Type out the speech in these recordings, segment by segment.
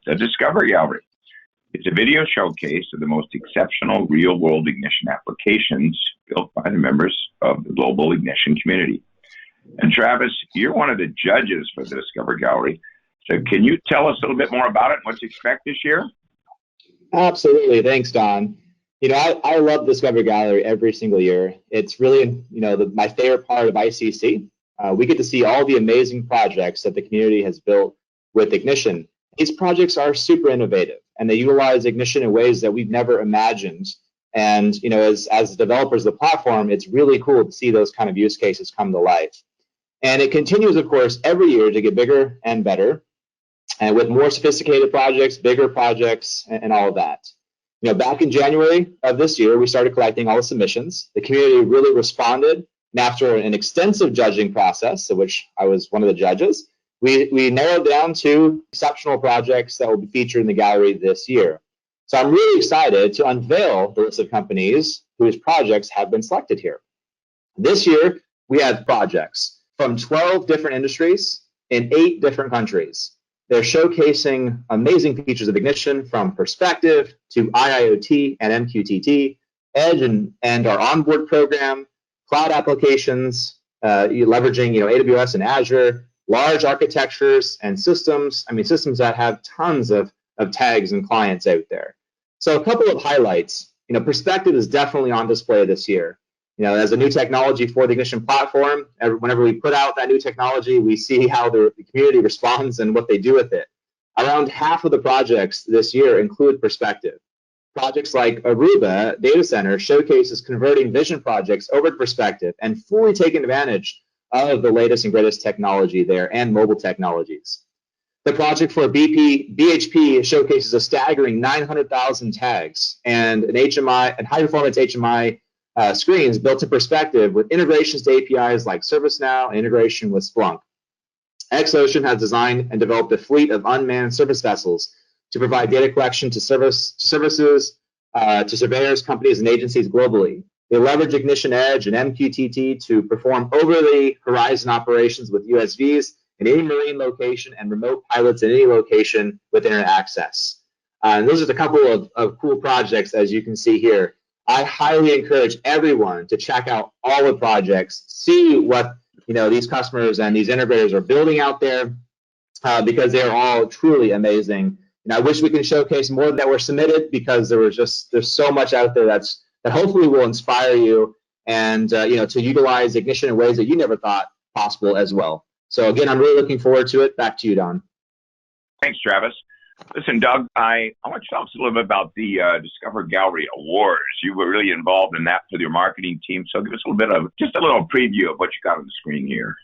the Discover Gallery. It's a video showcase of the most exceptional real-world ignition applications built by the members of the global ignition community. And Travis, you're one of the judges for the Discover Gallery. So can you tell us a little bit more about it and what to expect this year? Absolutely. Thanks, Don. I love Discover Gallery every single year. It's really, my favorite part of ICC. We get to see all the amazing projects that the community has built with Ignition. These projects are super innovative, and they utilize Ignition in ways that we've never imagined. And, as developers of the platform, it's really cool to see those kind of use cases come to life. And it continues, of course, every year to get bigger and better, and with more sophisticated projects, bigger projects, and all of that. Back in January of this year, we started collecting all the submissions. The community really responded, and after an extensive judging process, of which I was one of the judges, we narrowed down to exceptional projects that will be featured in the gallery this year. So I'm really excited to unveil the list of companies whose projects have been selected here. This year, we have projects from 12 different industries in 8 different countries. They're showcasing amazing features of Ignition, from Perspective to IIoT and MQTT, Edge and our onboard program, cloud applications, leveraging AWS and Azure, large architectures and systems. Systems that have tons of tags and clients out there. So a couple of highlights. Perspective is definitely on display this year. As a new technology for the Ignition platform, whenever we put out that new technology, we see how the community responds and what they do with it. Around half of the projects this year include Perspective. Projects like Aruba Data Center showcases converting vision projects over to Perspective and fully taking advantage of the latest and greatest technology there and mobile technologies. The project for BHP showcases a staggering 900,000 tags and an HMI and high-performance HMI screens built to Perspective with integrations to APIs like ServiceNow and integration with Splunk. Xocean has designed and developed a fleet of unmanned surface vessels to provide data collection to services to surveyors, companies, and agencies globally. They leverage Ignition Edge and MQTT to perform over-the-horizon operations with USVs in any marine location and remote pilots in any location with internet access. And those are a couple of cool projects, as you can see here. I highly encourage everyone to check out all the projects, see what these customers and these integrators are building out there, because they are all truly amazing. And I wish we could showcase more that were submitted, because there's so much out there that hopefully will inspire you and to utilize Ignition in ways that you never thought possible as well. So again, I'm really looking forward to it. Back to you, Don. Thanks, Travis. Listen, Doug, I want you to tell us a little bit about the Discover Gallery Awards. You were really involved in that with your marketing team. So give us a little bit of just a little preview of what you got on the screen here.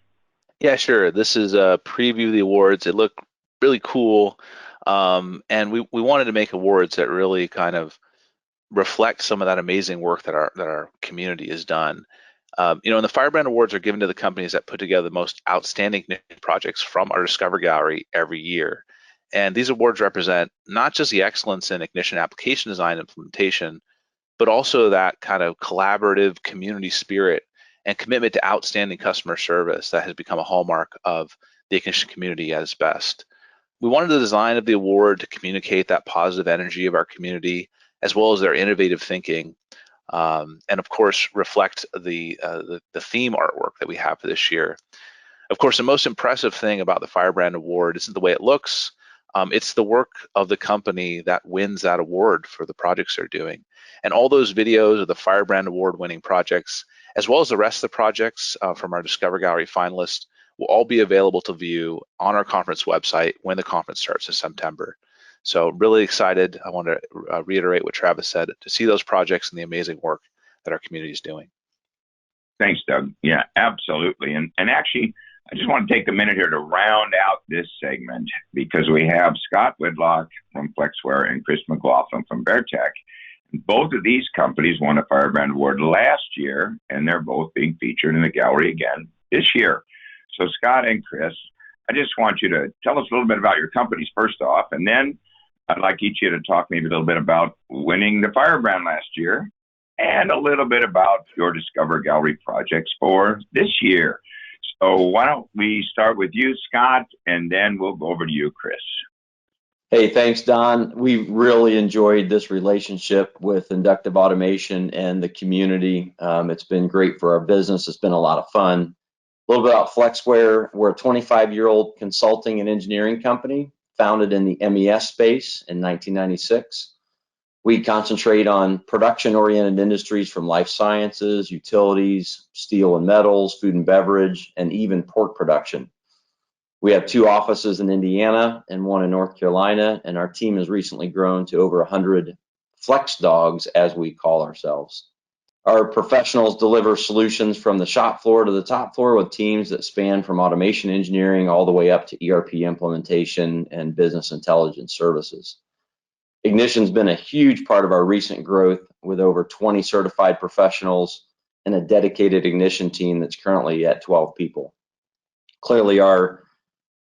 Yeah, sure. This is a preview of the awards. It looked really cool. And we wanted to make awards that really kind of reflect some of that amazing work that our community has done. And the Firebrand Awards are given to the companies that put together the most outstanding projects from our Discover Gallery every year. And these awards represent not just the excellence in Ignition application design and implementation, but also that kind of collaborative community spirit and commitment to outstanding customer service that has become a hallmark of the Ignition community at its best. We wanted the design of the award to communicate that positive energy of our community, as well as their innovative thinking, and of course reflect the theme artwork that we have for this year. Of course, the most impressive thing about the Firebrand Award isn't the way it looks. It's the work of the company that wins that award for the projects they're doing. And all those videos of the Firebrand Award winning projects, as well as the rest of the projects from our Discover Gallery finalists, will all be available to view on our conference website when the conference starts in September. So really excited. I want to reiterate what Travis said, to see those projects and the amazing work that our community is doing. Thanks, Doug. Yeah, absolutely. And actually, I just want to take a minute here to round out this segment, because we have Scott Whitlock from Flexware and Chris McLaughlin from Beartech. Both of these companies won a Firebrand Award last year, and they're both being featured in the gallery again this year. So Scott and Chris, I just want you to tell us a little bit about your companies first off, and then I'd like each of you to talk maybe a little bit about winning the Firebrand last year and a little bit about your Discover Gallery projects for this year. So why don't we start with you, Scott, and then we'll go over to you, Chris. Hey, thanks, Don. We really enjoyed this relationship with Inductive Automation and the community. It's been great for our business. It's been a lot of fun. A little bit about Flexware. We're a 25-year-old consulting and engineering company founded in the MES space in 1996. We concentrate on production-oriented industries from life sciences, utilities, steel and metals, food and beverage, and even pork production. We have 2 offices in Indiana and 1 in North Carolina, and our team has recently grown to over 100 Flex Dogs, as we call ourselves. Our professionals deliver solutions from the shop floor to the top floor with teams that span from automation engineering all the way up to ERP implementation and business intelligence services. Ignition's been a huge part of our recent growth with over 20 certified professionals and a dedicated Ignition team that's currently at 12 people. Clearly, our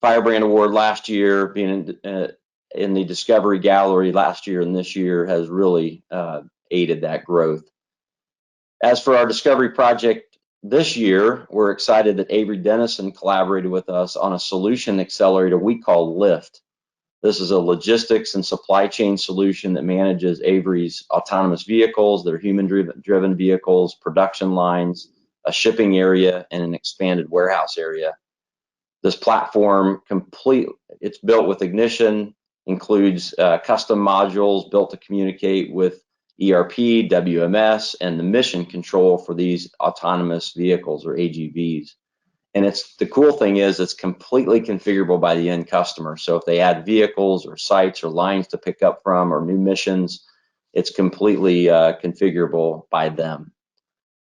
Firebrand Award last year, being in the Discovery Gallery last year and this year, has really aided that growth. As for our Discovery project this year, we're excited that Avery Dennison collaborated with us on a solution accelerator we call LIFT. This is a logistics and supply chain solution that manages Avery's autonomous vehicles, their human-driven vehicles, production lines, a shipping area, and an expanded warehouse area. This platform it's built with Ignition, includes custom modules built to communicate with ERP, WMS, and the mission control for these autonomous vehicles or AGVs. And the cool thing is it's completely configurable by the end customer. So if they add vehicles or sites or lines to pick up from or new missions, it's completely configurable by them.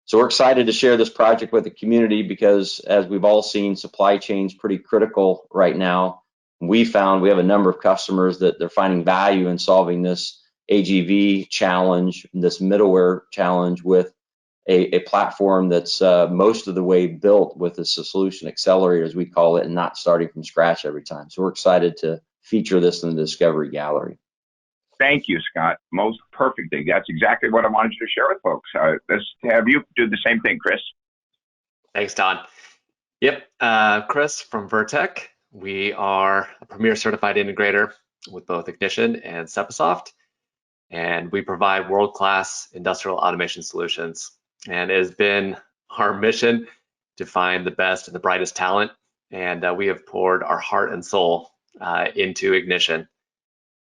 So we're excited to share this project with the community because, as we've all seen, supply chain's pretty critical right now. We have a number of customers that they're finding value in solving this AGV challenge, this middleware challenge, with a platform that's most of the way built with a solution accelerator, as we call it, and not starting from scratch every time. So we're excited to feature this in the Discovery Gallery. Thank you, Scott. Most perfectly. That's exactly what I wanted you to share with folks. Let's have you do the same thing, Chris. Thanks, Don. Yep, Chris from Vertec. We are a premier certified integrator with both Ignition and Sepasoft, and we provide world-class industrial automation solutions. And it has been our mission to find the best and the brightest talent, and we have poured our heart and soul into Ignition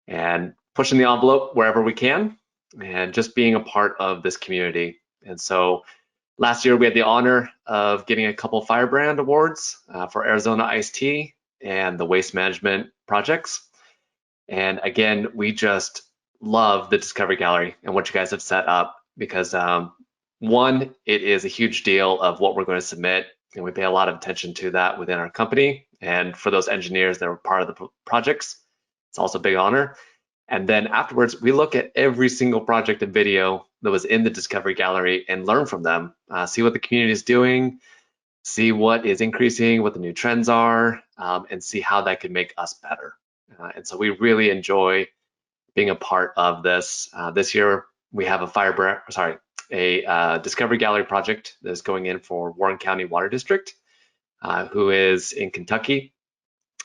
and pushing the envelope wherever we can and just being a part of this community. And so last year we had the honor of getting a couple Firebrand Awards for Arizona Iced Tea and the waste management projects. And again, we just love the Discovery Gallery and what you guys have set up because one, it is a huge deal of what we're going to submit, and we pay a lot of attention to that within our company. And for those engineers that were part of the projects, it's also a big honor. And then afterwards, we look at every single project and video that was in the Discovery Gallery and learn from them, see what the community is doing, see what is increasing, what the new trends are, and see how that could make us better. And so we really enjoy being a part of this. This year, we have a Discovery Gallery project that is going in for Warren County Water District, who is in Kentucky.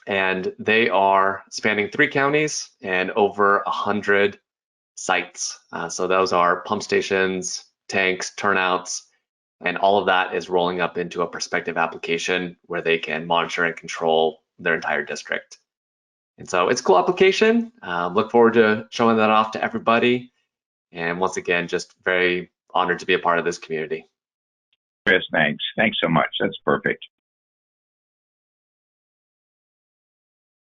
And they are spanning 3 counties and over 100 sites. So those are pump stations, tanks, turnouts, and all of that is rolling up into a Perspective application where they can monitor and control their entire district. And so it's a cool application. Look forward to showing that off to everybody. And once again, just very honored to be a part of this community. Chris, thanks. Thanks so much. That's perfect.